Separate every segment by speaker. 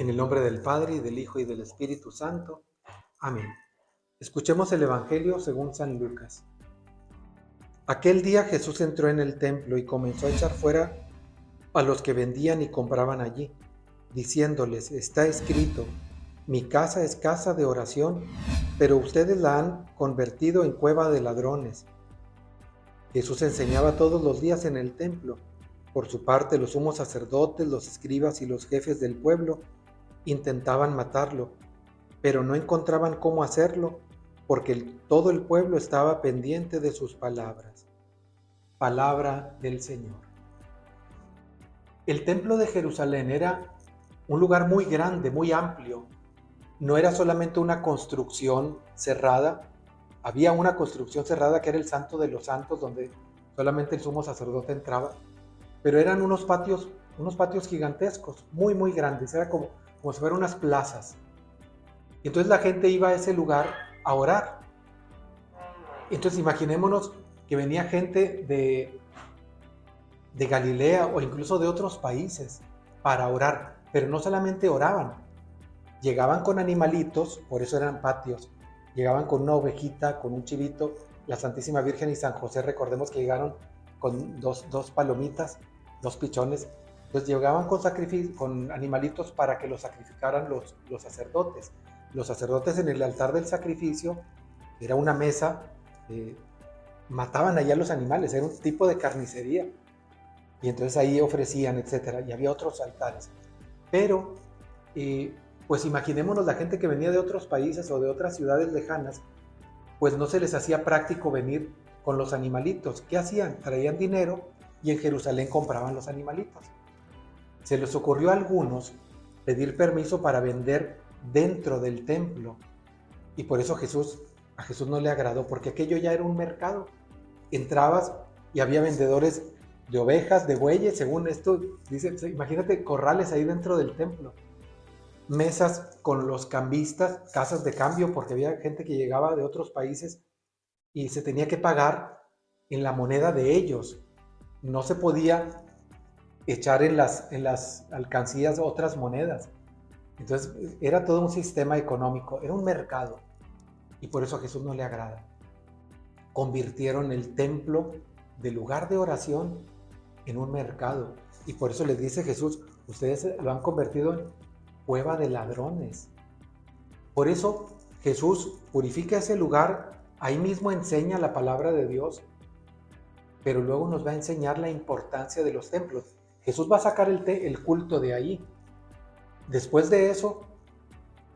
Speaker 1: En el nombre del Padre, y del Hijo, y del Espíritu Santo. Amén. Escuchemos el Evangelio según San Lucas. Aquel día Jesús entró en el templo y comenzó a echar fuera a los que vendían y compraban allí, diciéndoles: está escrito, mi casa es casa de oración, pero ustedes la han convertido en cueva de ladrones. Jesús enseñaba todos los días en el templo. Por su parte, los sumos sacerdotes, los escribas y los jefes del pueblo intentaban matarlo, pero no encontraban cómo hacerlo, porque todo el pueblo estaba pendiente de sus palabras. Palabra del Señor. El templo de Jerusalén era un lugar muy grande, muy amplio. No era solamente una construcción cerrada. Había una construcción cerrada que era el Santo de los Santos, donde solamente el sumo sacerdote entraba. Pero eran unos patios gigantescos, muy, muy grandes. Era como si fueran unas plazas. Y entonces la gente iba a ese lugar a orar. Entonces imaginémonos que venía gente de Galilea o incluso de otros países para orar. Pero no solamente oraban, llegaban con animalitos, por eso eran patios. Llegaban con una ovejita, con un chivito. La Santísima Virgen y San José, recordemos que llegaron con dos palomitas, 2 pichones. Entonces llegaban con animalitos para que los sacrificaran los sacerdotes. Los sacerdotes en el altar del sacrificio, era una mesa, mataban allá los animales, era un tipo de carnicería. Y entonces ahí ofrecían, etcétera. Y había otros altares. Pero, pues imaginémonos la gente que venía de otros países o de otras ciudades lejanas, pues no se les hacía práctico venir con los animalitos. ¿Qué hacían? Traían dinero y en Jerusalén compraban los animalitos. Se les ocurrió a algunos pedir permiso para vender dentro del templo, y por eso a Jesús no le agradó, porque aquello ya era un mercado. Entrabas y había vendedores de ovejas, de bueyes, según esto dice, imagínate corrales ahí dentro del templo, mesas con los cambistas, casas de cambio, porque había gente que llegaba de otros países y se tenía que pagar en la moneda de ellos. No se podía echar en las alcancías otras monedas. Entonces era todo un sistema económico, era un mercado, y por eso a Jesús no le agrada. Convirtieron el templo de lugar de oración en un mercado, y por eso les dice Jesús: ustedes lo han convertido en cueva de ladrones. Por eso Jesús purifica ese lugar, ahí mismo enseña la palabra de Dios, pero luego nos va a enseñar la importancia de los templos. Jesús va a sacar el culto de ahí. Después de eso,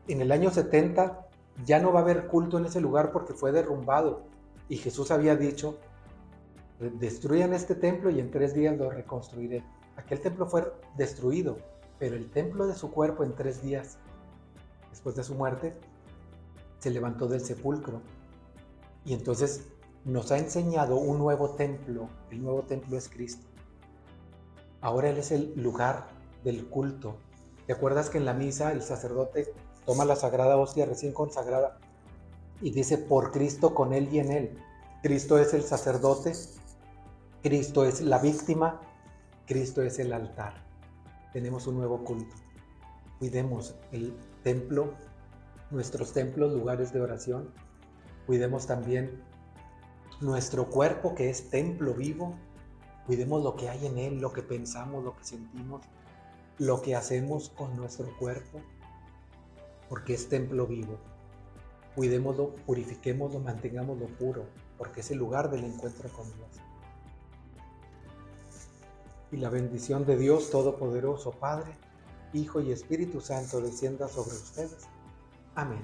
Speaker 1: en el año 70, ya no va a haber culto en ese lugar porque fue derrumbado. Y Jesús había dicho: destruyan este templo y en 3 días lo reconstruiré. Aquel templo fue destruido, pero el templo de su cuerpo en 3 días, después de su muerte, se levantó del sepulcro. Y entonces nos ha enseñado un nuevo templo. El nuevo templo es Cristo. Ahora Él es el lugar del culto. ¿Te acuerdas que en la misa el sacerdote toma la sagrada hostia recién consagrada y dice: por Cristo, con Él y en Él? Cristo es el sacerdote, Cristo es la víctima, Cristo es el altar. Tenemos un nuevo culto. Cuidemos el templo, nuestros templos, lugares de oración. Cuidemos también nuestro cuerpo, que es templo vivo. Cuidemos lo que hay en él, lo que pensamos, lo que sentimos, lo que hacemos con nuestro cuerpo, porque es templo vivo. Cuidémoslo, purifiquémoslo, mantengámoslo puro, porque es el lugar del encuentro con Dios. Y la bendición de Dios Todopoderoso, Padre, Hijo y Espíritu Santo, descienda sobre ustedes. Amén.